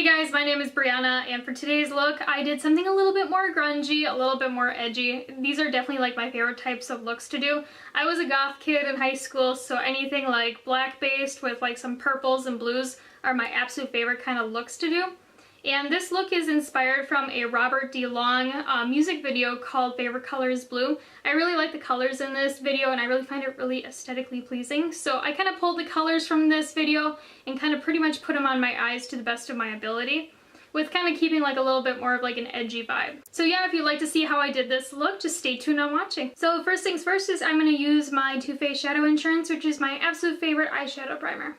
Hey guys, my name is Breyonna, and for today's look, I did something a little bit more grungy, a little bit more edgy. These are definitely like my favorite types of looks to do. I was a goth kid in high school, so anything like black based with like some purples and blues are my absolute favorite kind of looks to do. And this look is inspired from a Robert DeLong music video called Favorite Color is Blue. I really like the colors in this video and I really find it really aesthetically pleasing. So I kind of pulled the colors from this video and kind of pretty much put them on my eyes to the best of my ability, with kind of keeping like a little bit more of like an edgy vibe. So yeah, if you'd like to see how I did this look, just stay tuned on watching. So first things first is I'm going to use my Too Faced Shadow Insurance, which is my absolute favorite eyeshadow primer.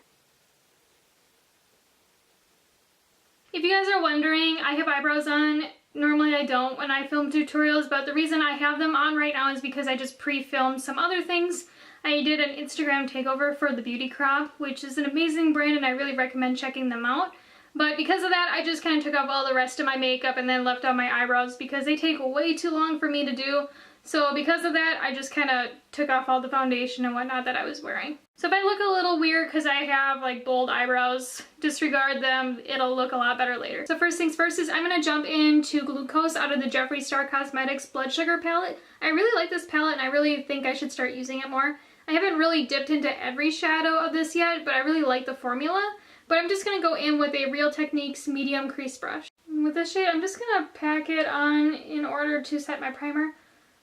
If you guys are wondering, I have eyebrows on. Normally I don't when I film tutorials, but the reason I have them on right now is because I just pre-filmed some other things. I did an Instagram takeover for the Beauty Crop, which is an amazing brand and I really recommend checking them out. But because of that, I just kind of took off all the rest of my makeup and then left on my eyebrows because they take way too long for me to do. So because of that, I just kind of took off all the foundation and whatnot that I was wearing. So if I look a little weird because I have like bold eyebrows, disregard them, it'll look a lot better later. So first things first is I'm going to jump into Glucose out of the Jeffree Star Cosmetics Blood Sugar palette. I really like this palette and I really think I should start using it more. I haven't really dipped into every shadow of this yet, but I really like the formula. But I'm just going to go in with a Real Techniques medium crease brush. And with this shade, I'm just going to pack it on in order to set my primer.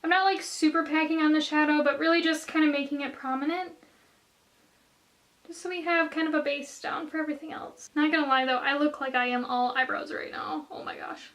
I'm not like super packing on the shadow, but really just kind of making it prominent. Just so we have kind of a base down for everything else. Not gonna lie though, I look like I am all eyebrows right now. Oh my gosh.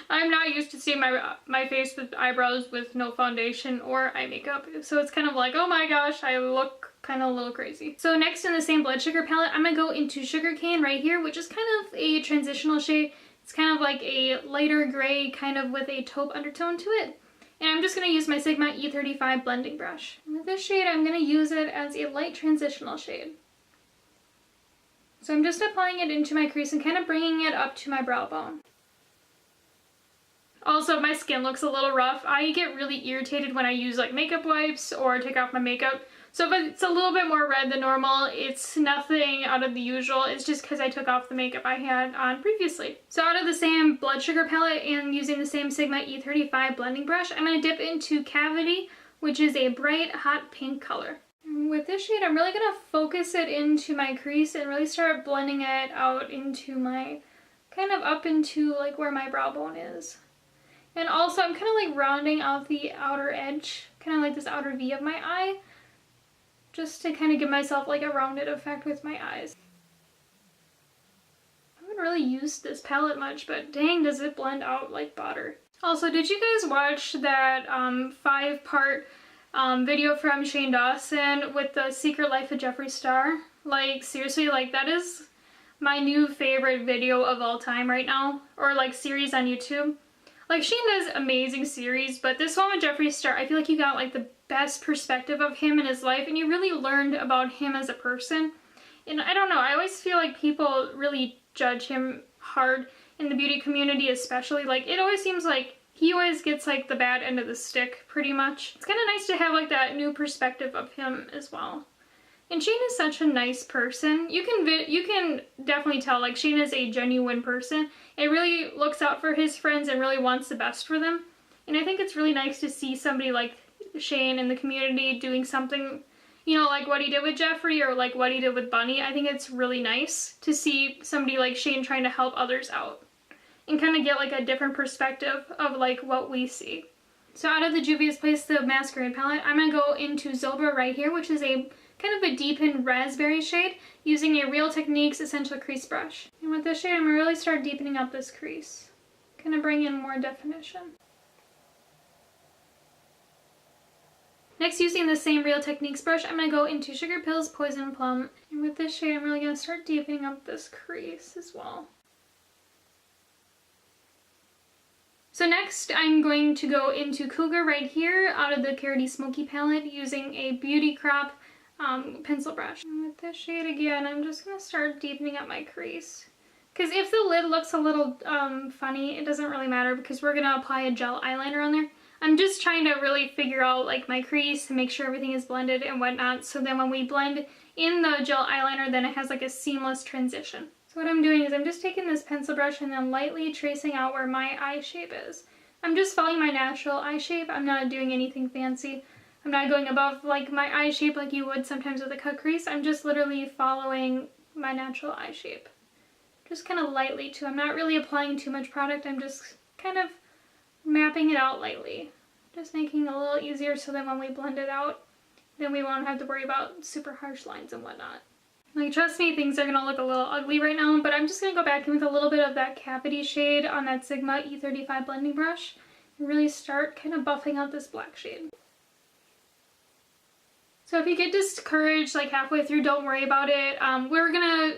I'm not used to seeing my face with eyebrows with no foundation or eye makeup. So it's kind of like, oh my gosh, I look kind of a little crazy. So next in the same Blood Sugar palette, I'm gonna go into Sugarcane right here, which is kind of a transitional shade. It's kind of like a lighter gray, kind of with a taupe undertone to it. And I'm just going to use my Sigma E35 blending brush. And with this shade, I'm going to use it as a light transitional shade. So I'm just applying it into my crease and kind of bringing it up to my brow bone. Also, my skin looks a little rough. I get really irritated when I use like makeup wipes or take off my makeup. So if it's a little bit more red than normal, it's nothing out of the usual. It's just because I took off the makeup I had on previously. So out of the same Blood Sugar palette and using the same Sigma E35 blending brush, I'm going to dip into Cavity, which is a bright hot pink color. And with this shade, I'm really going to focus it into my crease and really start blending it out into my, kind of up into like where my brow bone is. And also I'm kind of like rounding out the outer edge, kind of like this outer V of my eye, just to kind of give myself like a rounded effect with my eyes. I haven't really used this palette much, but dang, does it blend out like butter. Also, did you guys watch that 5-part video from Shane Dawson with the Secret Life of Jeffree Star? Like, seriously, like that is my new favorite video of all time right now, or like series on YouTube. Like, Shane does amazing series, but this one with Jeffree Star, I feel like you got like the best perspective of him and his life, and you really learned about him as a person. And I don't know, I always feel like people really judge him hard in the beauty community, especially. Like, it always seems like he always gets like the bad end of the stick, pretty much. It's kind of nice to have like that new perspective of him as well. And Shane is such a nice person. You can definitely tell like Shane is a genuine person. It really looks out for his friends and really wants the best for them. And I think it's really nice to see somebody like Shane in the community doing something, you know, like what he did with Jeffree or like what he did with Bunny. I think it's really nice to see somebody like Shane trying to help others out and kind of get like a different perspective of like what we see. So out of the Juvias Place, the Masquerade palette, I'm going to go into Zobra right here, which is a kind of a deepened raspberry shade, using a Real Techniques Essential Crease Brush. And with this shade, I'm going to really start deepening up this crease. Kind of bring in more definition. Next, using the same Real Techniques brush, I'm going to go into Sugarpill's Poison Plum. And with this shade, I'm really going to start deepening up this crease as well. So next, I'm going to go into Cougar right here out of the Carroty Smokey palette using a Beauty Crop pencil brush. And with this shade again, I'm just going to start deepening up my crease. Because if the lid looks a little funny, it doesn't really matter because we're going to apply a gel eyeliner on there. I'm just trying to really figure out like my crease and make sure everything is blended and whatnot, so then when we blend in the gel eyeliner, then it has like a seamless transition. So what I'm doing is I'm just taking this pencil brush and then lightly tracing out where my eye shape is. I'm just following my natural eye shape. I'm not doing anything fancy. I'm not going above like my eye shape like you would sometimes with a cut crease. I'm just literally following my natural eye shape. Just kind of lightly too. I'm not really applying too much product. I'm just kind of mapping it out lightly. Just making it a little easier so that when we blend it out, then we won't have to worry about super harsh lines and whatnot. Like, trust me, things are gonna look a little ugly right now, but I'm just gonna go back in with a little bit of that Cavity shade on that Sigma E35 blending brush and really start kind of buffing out this black shade. So if you get discouraged like halfway through, don't worry about it. We're gonna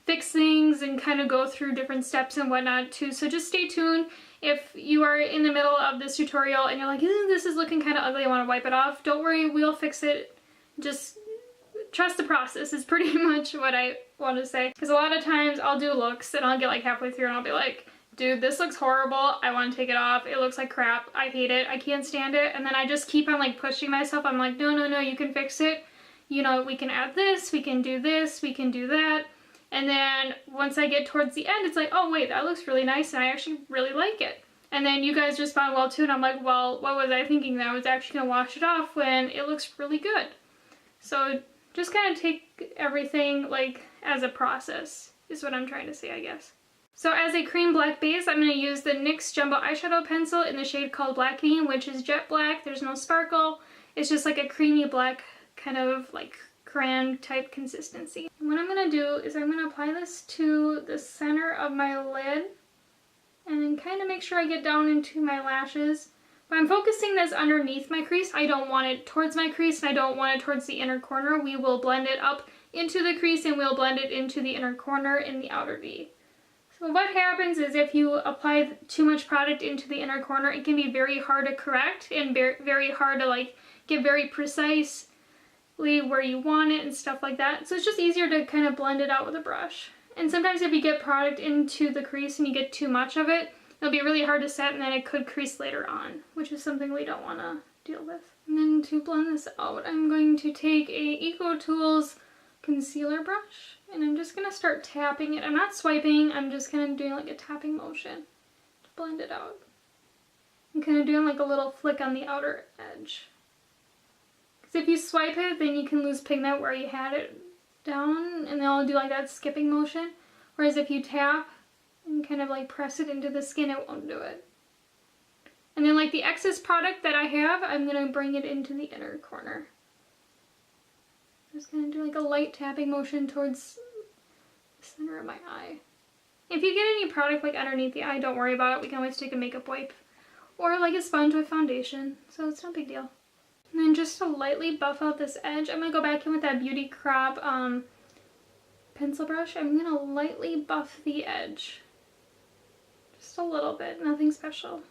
fix things and kind of go through different steps and whatnot too, so just stay tuned. If you are in the middle of this tutorial and you're like, this is looking kind of ugly, I want to wipe it off, don't worry, we'll fix it. Just trust the process is pretty much what I want to say. Because a lot of times I'll do looks and I'll get like halfway through and I'll be like, dude, this looks horrible, I want to take it off, it looks like crap, I hate it, I can't stand it, and then I just keep on like pushing myself. I'm like, no, you can fix it, you know, we can add this, we can do this, we can do that. And then once I get towards the end, it's like, oh wait, that looks really nice and I actually really like it. And then you guys respond well too, and I'm like, well, what was I thinking? That I was actually gonna wash it off when it looks really good. So just kind of take everything like as a process is what I'm trying to say, I guess. So as a cream black base, I'm going to use the NYX Jumbo Eyeshadow Pencil in the shade called Black Bean, which is jet black. There's no sparkle. It's just like a creamy black kind of like crayon type consistency. And what I'm going to do is I'm going to apply this to the center of my lid and then kind of make sure I get down into my lashes. But I'm focusing this underneath my crease. I don't want it towards my crease and I don't want it towards the inner corner. We will blend it up into the crease and we'll blend it into the inner corner in the outer V. So what happens is if you apply too much product into the inner corner, it can be very hard to correct and very hard to like get very precisely where you want it and stuff like that. So it's just easier to kind of blend it out with a brush. And sometimes if you get product into the crease and you get too much of it, it'll be really hard to set and then it could crease later on, which is something we don't want to deal with. And then to blend this out, I'm going to take a EcoTools concealer brush and I'm just going to start tapping it. I'm not swiping, I'm just kind of doing like a tapping motion to blend it out. I'm kind of doing like a little flick on the outer edge. Because if you swipe it, then you can lose pigment where you had it down and then I'll do like that skipping motion. Whereas if you tap and kind of like press it into the skin, it won't do it. And then like the excess product that I have, I'm going to bring it into the inner corner. Just going to do like a light tapping motion towards the center of my eye. If you get any product like underneath the eye, don't worry about it. We can always take a makeup wipe or like a sponge with foundation, so it's no big deal. And then just to lightly buff out this edge, I'm going to go back in with that Beauty Crop pencil brush. I'm going to lightly buff the edge. Just a little bit, nothing special.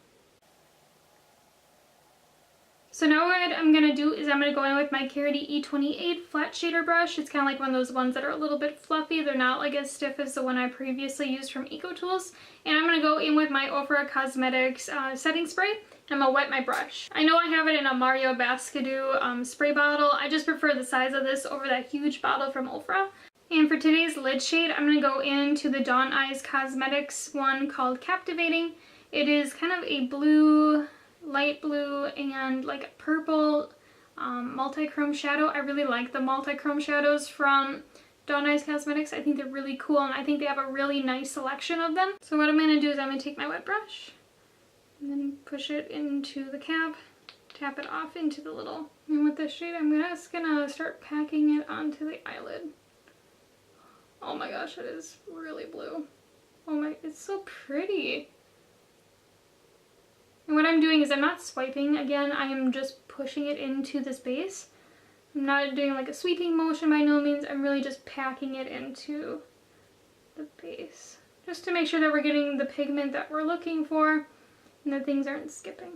So now what I'm going to do is I'm going to go in with my Carity E28 flat shader brush. It's kind of like one of those ones that are a little bit fluffy. They're not like as stiff as the one I previously used from EcoTools. And I'm going to go in with my Ofra Cosmetics setting spray. I'm going to wet my brush. I know I have it in a Mario Bascadoo spray bottle. I just prefer the size of this over that huge bottle from Ofra. And for today's lid shade, I'm going to go into the Dawn Eyes Cosmetics one called Captivating. It is kind of a blue, light blue, and like a purple multi-chrome shadow. I really like the multi-chrome shadows from Dawn Eyes Cosmetics. I think they're really cool and I think they have a really nice selection of them. So what I'm going to do is I'm going to take my wet brush and then push it into the cap, tap it off into the little, and with this shade I'm just going to start packing it onto the eyelid. Oh my gosh, it is really blue. Oh my, it's so pretty. And what I'm doing is I'm not swiping again, I am just pushing it into this base. I'm not doing like a sweeping motion by no means, I'm really just packing it into the base. Just to make sure that we're getting the pigment that we're looking for and that things aren't skipping.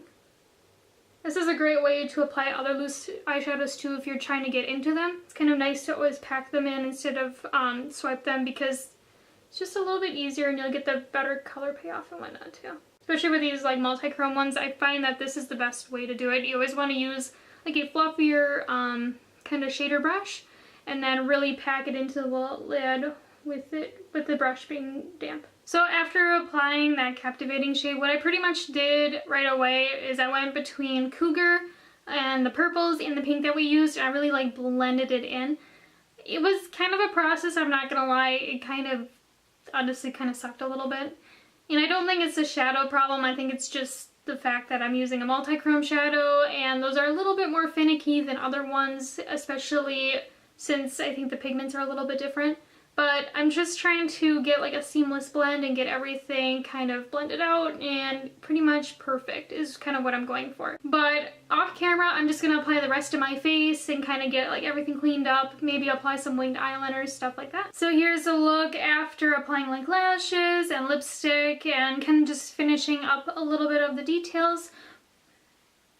This is a great way to apply other loose eyeshadows too if you're trying to get into them. It's kind of nice to always pack them in instead of swipe them because it's just a little bit easier and you'll get the better color payoff and whatnot too. Especially with these like multi-chrome ones, I find that this is the best way to do it. You always want to use like a fluffier kind of shader brush and then really pack it into the lid with the brush being damp. So after applying that captivating shade, what I pretty much did right away is I went between Cougar and the purples and the pink that we used, and I really like blended it in. It was kind of a process, I'm not gonna lie. It honestly kind of sucked a little bit. And I don't think it's a shadow problem, I think it's just the fact that I'm using a multi-chrome shadow, and those are a little bit more finicky than other ones, especially since I think the pigments are a little bit different. But I'm just trying to get like a seamless blend and get everything kind of blended out, and pretty much perfect is kind of what I'm going for. But off camera, I'm just gonna apply the rest of my face and kind of get like everything cleaned up, maybe apply some winged eyeliners, stuff like that. So here's a look after applying like lashes and lipstick and kind of just finishing up a little bit of the details.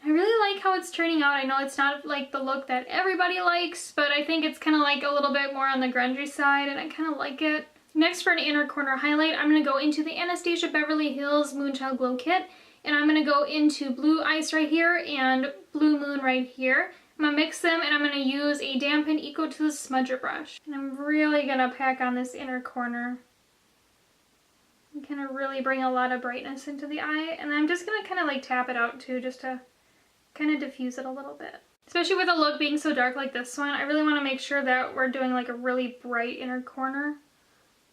I really like how it's turning out. I know it's not like the look that everybody likes, but I think it's kind of like a little bit more on the grungy side, and I kind of like it. Next, for an inner corner highlight, I'm going to go into the Anastasia Beverly Hills Moonchild Glow Kit, and I'm going to go into Blue Ice right here and Blue Moon right here. I'm going to mix them, and I'm going to use a dampened Eco Tools smudger brush. And I'm really going to pack on this inner corner and kind of really bring a lot of brightness into the eye. And I'm just going to kind of like tap it out too, just to kind of diffuse it a little bit. Especially with a look being so dark like this one, I really want to make sure that we're doing like a really bright inner corner.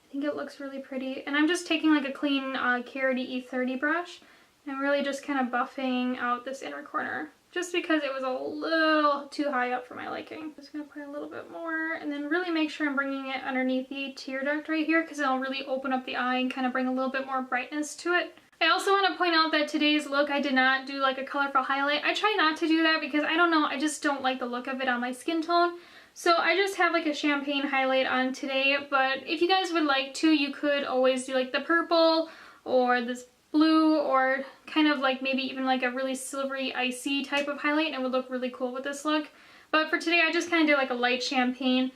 I think it looks really pretty. And I'm just taking like a clean Carity E30 brush and really just kind of buffing out this inner corner, just because it was a little too high up for my liking. Just gonna put a little bit more, and then really make sure I'm bringing it underneath the tear duct right here, because it'll really open up the eye and kind of bring a little bit more brightness to it. I also want to point out that today's look, I did not do like a colorful highlight. I try not to do that because I don't know, I just don't like the look of it on my skin tone. So I just have like a champagne highlight on today, but if you guys would like to, you could always do like the purple or this blue, or kind of like maybe even like a really silvery icy type of highlight, and it would look really cool with this look. But for today, I just kind of did like a light champagne.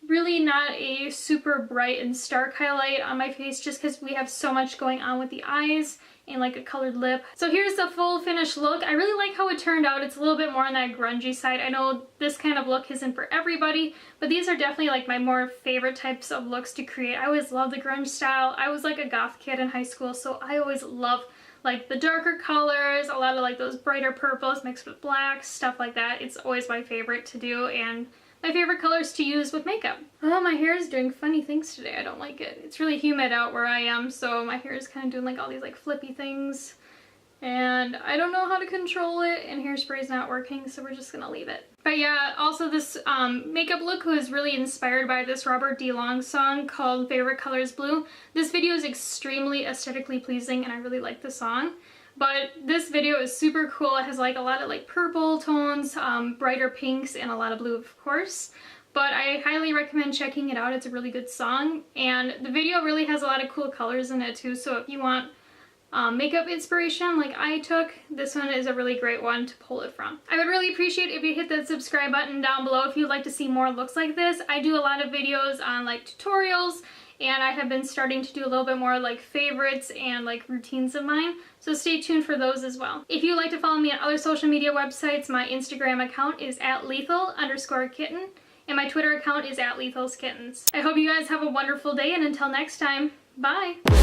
Really not a super bright and stark highlight on my face, just because we have so much going on with the eyes and like a colored lip. So here's the full finished look. I really like how it turned out. It's a little bit more on that grungy side. I know this kind of look isn't for everybody, but these are definitely like my more favorite types of looks to create. I always loved the grunge style. I was like a goth kid in high school, so I always love like the darker colors, a lot of like those brighter purples mixed with blacks, stuff like that. It's always my favorite to do, and my favorite colors to use with makeup. Oh, my hair is doing funny things today. I don't like it. It's really humid out where I am, so my hair is kind of doing like all these like flippy things, and I don't know how to control it, and hairspray is not working, so we're just gonna leave it. But yeah, also this makeup look was really inspired by this Robert DeLong song called Favorite Colors Blue. This video is extremely aesthetically pleasing, and I really like the song. But this video is super cool. It has like a lot of like purple tones, brighter pinks, and a lot of blue, of course. But I highly recommend checking it out. It's a really good song, and the video really has a lot of cool colors in it too. So if you want makeup inspiration like I took, this one is a really great one to pull it from. I would really appreciate if you hit that subscribe button down below if you'd like to see more looks like this. I do a lot of videos on like tutorials, and I have been starting to do a little bit more like favorites and like routines of mine, so stay tuned for those as well. If you'd like to follow me on other social media websites, my Instagram account is @lethal_kitten, and my Twitter account is @lethalskittens. I hope you guys have a wonderful day, and until next time, bye!